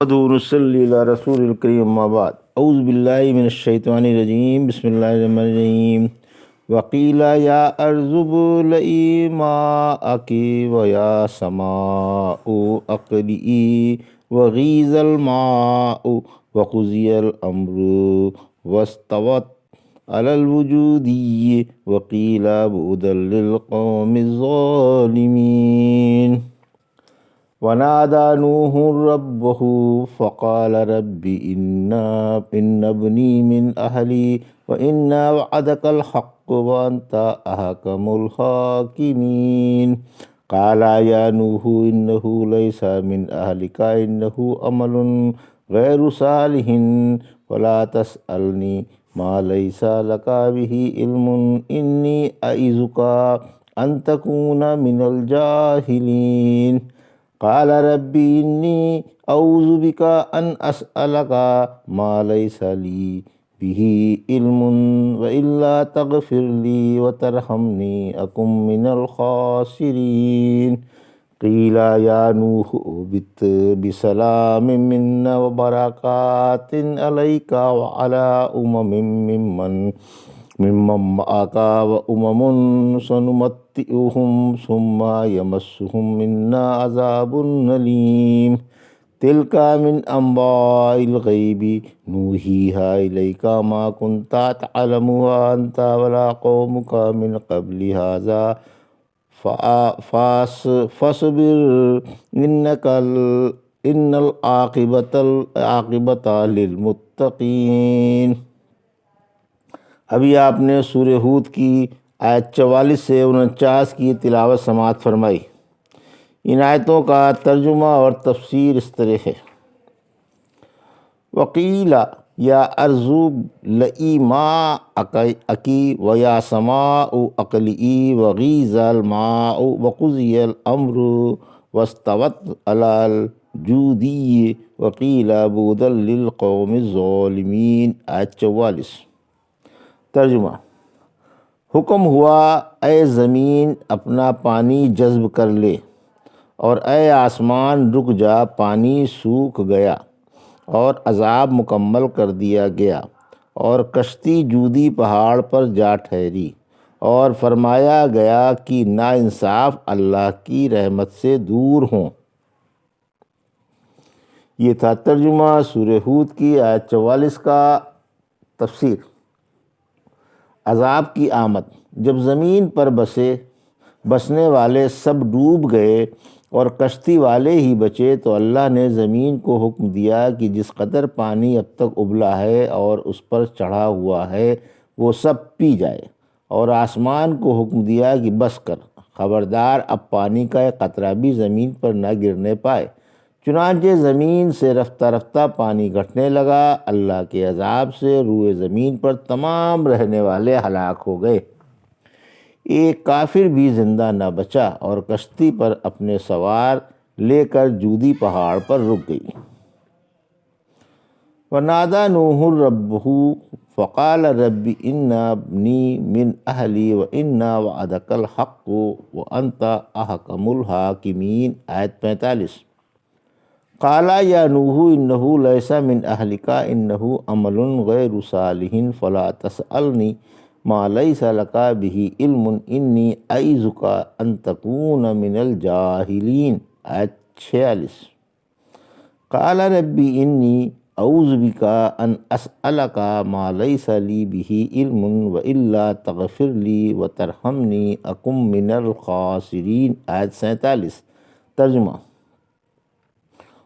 نصلی علی رسول الکریم اما بعد اعوذ باللہ من الشیطان الرجیم بسم اللہ الرحمن الرحیم وقیل یا ارض ابلعی ماءک ویا سماء اقلعی وغیض الماء وقضی الامر واستوت علی الوجودی وقیل بعدا للقوم الظالمین ونادى نوح ربه فقال رب إن ابني من أهلي وإن وعدك الحق وأنت أحكم الحاكمين قال يا نوح إنه ليس من أهلك إنه عمل غير صالح ولا تسألني ما ليس لك به علم إني أعظك أن تكون من الجاهلين قال ربي إني أعوذ بك أن أسألك ما ليس لي به علم وإلا تغفر لي وترحمني أكن من الخاسرين قيل يا نوح اهبط بسلام منا وبركات عليك وعلى ممن معك وأمم سنمتئهم ثم يمسهم منا عذاب أليم تلك من أنباء الغيب نوحيها إليك ما كنت تعلمها أنت ولا قومك من قبل هذا فاصبر إن العاقبة للمتقين۔ ابھی آپ نے سورہ ہود کی آیت 44 سے 49 کی تلاوت سماعت فرمائی۔ ان آیتوں کا ترجمہ اور تفسیر اس طرح ہے۔ وقیل یا ارض ابلعی ماءک ویا سماء اقلعی وغیض الماء وقضی الامر واستوت علی الجودی وقیل بعدا للقوم الظالمین۔ آیت 44۔ ترجمہ: حکم ہوا اے زمین اپنا پانی جذب کر لے، اور اے آسمان رک جا، پانی سوکھ گیا اور عذاب مکمل کر دیا گیا، اور کشتی جودی پہاڑ پر جا ٹھہری، اور فرمایا گیا کہ ناانصاف اللہ کی رحمت سے دور ہوں۔ یہ تھا ترجمہ سورہ ہود کی آیت 44 کا۔ تفسیر: عذاب کی آمد۔ جب زمین پر بسنے والے سب ڈوب گئے اور کشتی والے ہی بچے تو اللہ نے زمین کو حکم دیا کہ جس قدر پانی اب تک ابلا ہے اور اس پر چڑھا ہوا ہے وہ سب پی جائے، اور آسمان کو حکم دیا کہ بس کر، خبردار اب پانی کا ایک قطرہ بھی زمین پر نہ گرنے پائے۔ چنانچہ زمین سے رفتہ رفتہ پانی گھٹنے لگا۔ اللہ کے عذاب سے روئے زمین پر تمام رہنے والے ہلاک ہو گئے، ایک کافر بھی زندہ نہ بچا، اور کشتی پر اپنے سوار لے کر جودی پہاڑ پر رک گئی۔ ونادى نوح ربه فقال رب إن ابني من أهلي وإن وعدك الحق وأنت أحكم الحاكمين۔ آیت 45۔ قال يا نوح إنه ليس من أهلك إنه عمل غير صالح فلا تسألني ما ليس لك به علم إني أعظك أن تكون من الجاهلين۔ آیت 46۔ قال ربي إني أعوذ بك أن أسألك ما ليس لي به علم وإلا تغفر لي وترحمني أكن من الخاسرين۔ آیت 47۔ ترجمہ: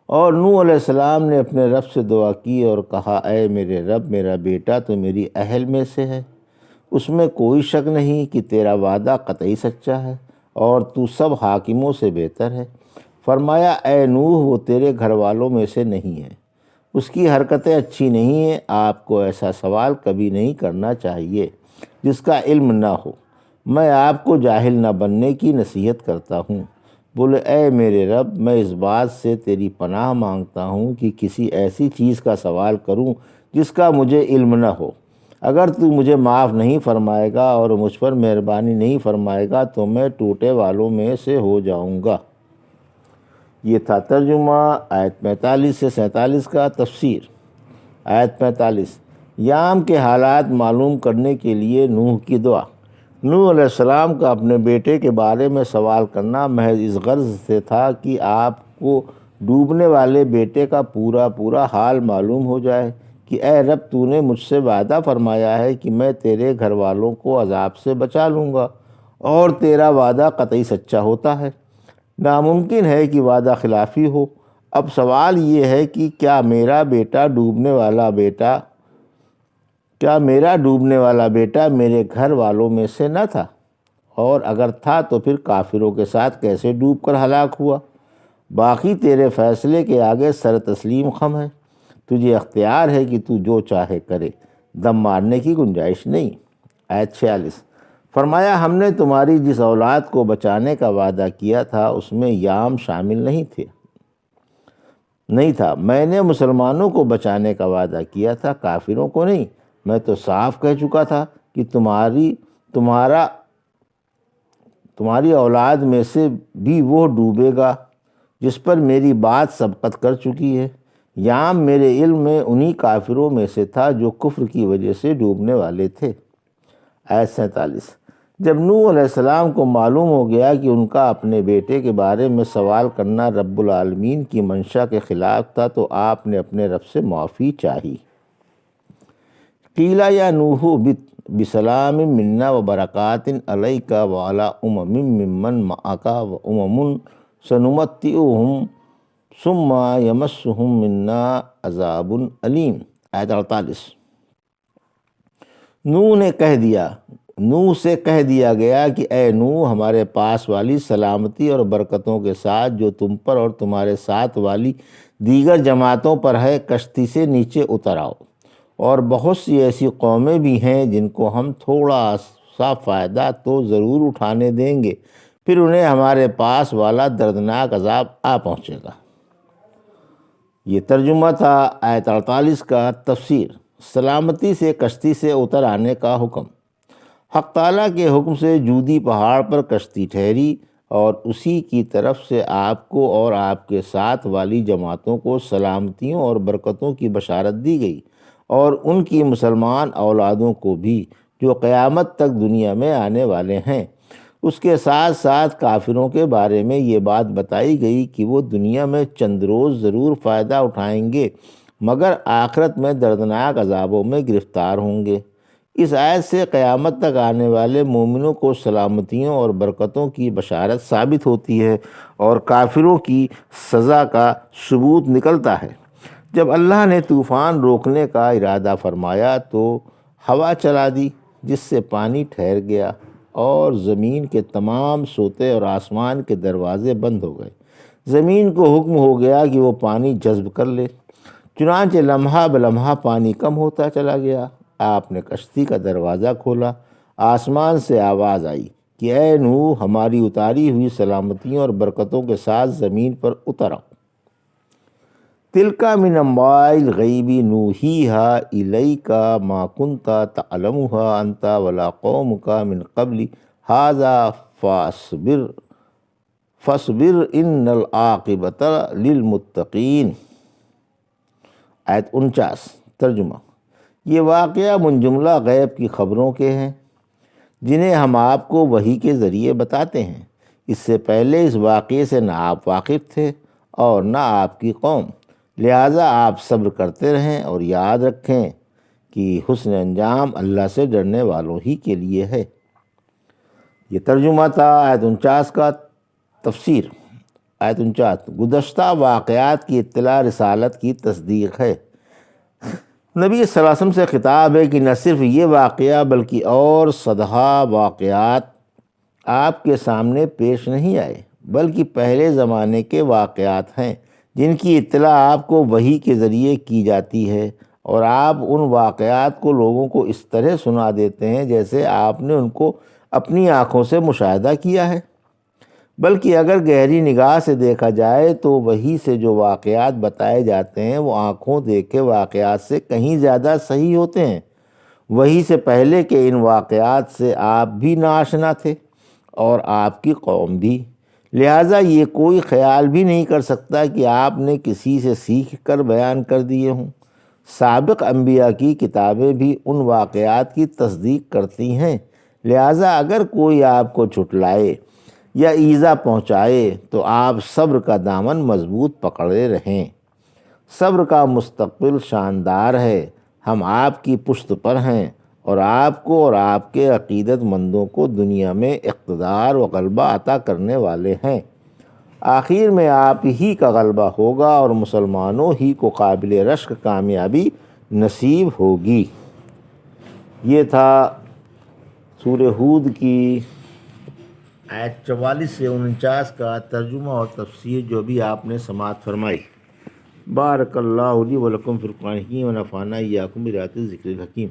اور نوح علیہ السلام نے اپنے رب سے دعا کی اور کہا، اے میرے رب، میرا بیٹا تو میری اہل میں سے ہے، اس میں کوئی شک نہیں کہ تیرا وعدہ قطعی سچا ہے اور تو سب حاکموں سے بہتر ہے۔ فرمایا، اے نوح، وہ تیرے گھر والوں میں سے نہیں ہے، اس کی حرکتیں اچھی نہیں ہیں، آپ کو ایسا سوال کبھی نہیں کرنا چاہیے جس کا علم نہ ہو۔ میں آپ کو جاہل نہ بننے کی نصیحت کرتا ہوں۔ بولے، اے میرے رب، میں اس بات سے تیری پناہ مانگتا ہوں کہ کسی ایسی چیز کا سوال کروں جس کا مجھے علم نہ ہو۔ اگر تو مجھے معاف نہیں فرمائے گا اور مجھ پر مہربانی نہیں فرمائے گا تو میں ٹوٹے والوں میں سے ہو جاؤں گا۔ یہ تھا ترجمہ آیت 45 سے 47 کا۔ تفسیر آیت 45، یام کے حالات معلوم کرنے کے لیے نوح کی دعا۔ نوح علیہ السلام کا اپنے بیٹے کے بارے میں سوال کرنا محض اس غرض سے تھا کہ آپ کو ڈوبنے والے بیٹے کا پورا حال معلوم ہو جائے کہ اے رب، تو نے مجھ سے وعدہ فرمایا ہے کہ میں تیرے گھر والوں کو عذاب سے بچا لوں گا، اور تیرا وعدہ قطعی سچا ہوتا ہے، ناممکن ہے کہ وعدہ خلافی ہو۔ اب سوال یہ ہے کہ کیا میرا ڈوبنے والا بیٹا میرے گھر والوں میں سے نہ تھا؟ اور اگر تھا تو پھر کافروں کے ساتھ کیسے ڈوب کر ہلاک ہوا؟ باقی تیرے فیصلے کے آگے سر تسلیم خم ہے، تجھے اختیار ہے کہ تو جو چاہے کرے، دم مارنے کی گنجائش نہیں۔ آیت 46، فرمایا ہم نے تمہاری جس اولاد کو بچانے کا وعدہ کیا تھا اس میں یام شامل نہیں تھا۔ میں نے مسلمانوں کو بچانے کا وعدہ کیا تھا، کافروں کو نہیں۔ میں تو صاف کہہ چکا تھا کہ تمہاری اولاد میں سے بھی وہ ڈوبے گا جس پر میری بات سبقت کر چکی ہے۔ یام میرے علم میں انہی کافروں میں سے تھا جو کفر کی وجہ سے ڈوبنے والے تھے۔ آیت 47، جب نوح علیہ السلام کو معلوم ہو گیا کہ ان کا اپنے بیٹے کے بارے میں سوال کرنا رب العالمین کی منشا کے خلاف تھا تو آپ نے اپنے رب سے معافی چاہی۔ قیل یا نوح بسلام منا و برکات علیک وعلی ممن معک وامم سنمتعہم ثم یمسہم منا عذاب علیم۔ آیت 48، نوح سے کہہ دیا گیا کہ اے نوح، ہمارے پاس والی سلامتی اور برکتوں کے ساتھ جو تم پر اور تمہارے ساتھ والی دیگر جماعتوں پر ہے، کشتی سے نیچے اتر آؤ، اور بہت سی ایسی قومیں بھی ہیں جن کو ہم تھوڑا سا فائدہ تو ضرور اٹھانے دیں گے، پھر انہیں ہمارے پاس والا دردناک عذاب آ پہنچے گا۔ یہ ترجمہ تھا آیت 48 کا۔ تفسیر، سلامتی سے کشتی سے اتر آنے کا حکم۔ حق تعالیٰ کے حکم سے جودی پہاڑ پر کشتی ٹھہری اور اسی کی طرف سے آپ کو اور آپ کے ساتھ والی جماعتوں کو سلامتیوں اور برکتوں کی بشارت دی گئی، اور ان کی مسلمان اولادوں کو بھی جو قیامت تک دنیا میں آنے والے ہیں۔ اس کے ساتھ ساتھ کافروں کے بارے میں یہ بات بتائی گئی کہ وہ دنیا میں چند روز ضرور فائدہ اٹھائیں گے، مگر آخرت میں دردناک عذابوں میں گرفتار ہوں گے۔ اس آیت سے قیامت تک آنے والے مومنوں کو سلامتیوں اور برکتوں کی بشارت ثابت ہوتی ہے اور کافروں کی سزا کا ثبوت نکلتا ہے۔ جب اللہ نے طوفان روکنے کا ارادہ فرمایا تو ہوا چلا دی، جس سے پانی ٹھہر گیا اور زمین کے تمام سوتے اور آسمان کے دروازے بند ہو گئے۔ زمین کو حکم ہو گیا کہ وہ پانی جذب کر لے، چنانچہ لمحہ بلمحہ پانی کم ہوتا چلا گیا۔ آپ نے کشتی کا دروازہ کھولا، آسمان سے آواز آئی کہ اے نوح، ہماری اتاری ہوئی سلامتیوں اور برکتوں کے ساتھ زمین پر اتر آؤ۔ تلک من انباء الغیب نوحیھا الیک ما کنت تعلمھا انت ولا قومک من قبل ھذا فاصبر ان العاقبۃ للمتقین۔ آیت 49، ترجمہ، یہ واقعہ منجملہ غیب کی خبروں کے ہیں جنہیں ہم آپ کو وحی کے ذریعے بتاتے ہیں۔ اس سے پہلے اس واقعے سے نہ آپ واقف تھے اور نہ آپ کی قوم، لہٰذا آپ صبر کرتے رہیں اور یاد رکھیں کہ حسن انجام اللہ سے ڈرنے والوں ہی کے لیے ہے۔ یہ ترجمہ تھا آیت 49 کا۔ تفسیر آیت 49، گزشتہ واقعات کی اطلاع رسالت کی تصدیق ہے۔ نبی صلی اللہ علیہ وسلم سے خطاب ہے کہ نہ صرف یہ واقعہ بلکہ اور صدہا واقعات آپ کے سامنے پیش نہیں آئے، بلکہ پہلے زمانے کے واقعات ہیں جن کی اطلاع آپ کو وحی کے ذریعے کی جاتی ہے، اور آپ ان واقعات کو لوگوں کو اس طرح سنا دیتے ہیں جیسے آپ نے ان کو اپنی آنکھوں سے مشاہدہ کیا ہے۔ بلکہ اگر گہری نگاہ سے دیکھا جائے تو وحی سے جو واقعات بتائے جاتے ہیں وہ آنکھوں دیکھے واقعات سے کہیں زیادہ صحیح ہوتے ہیں۔ وحی سے پہلے کے ان واقعات سے آپ بھی ناآشنا تھے اور آپ کی قوم بھی، لہٰذا یہ کوئی خیال بھی نہیں کر سکتا کہ آپ نے کسی سے سیکھ کر بیان کر دیے ہوں۔ سابق انبیاء کی کتابیں بھی ان واقعات کی تصدیق کرتی ہیں، لہٰذا اگر کوئی آپ کو جھٹلائے یا ایذا پہنچائے تو آپ صبر کا دامن مضبوط پکڑے رہیں۔ صبر کا مستقبل شاندار ہے، ہم آپ کی پشت پر ہیں اور آپ کو اور آپ کے عقیدت مندوں کو دنیا میں اقتدار و غلبہ عطا کرنے والے ہیں۔ آخر میں آپ ہی کا غلبہ ہوگا اور مسلمانوں ہی کو قابل رشک کامیابی نصیب ہوگی۔ یہ تھا سورہ ہود کی آیت 44 سے 49 کا ترجمہ اور تفسیر جو بھی آپ نے سماعت فرمائی۔ بارک اللہ لی و لکم فی القرآن الحکیم و نفعنی وایاکم بآیات الذکر الحکیم۔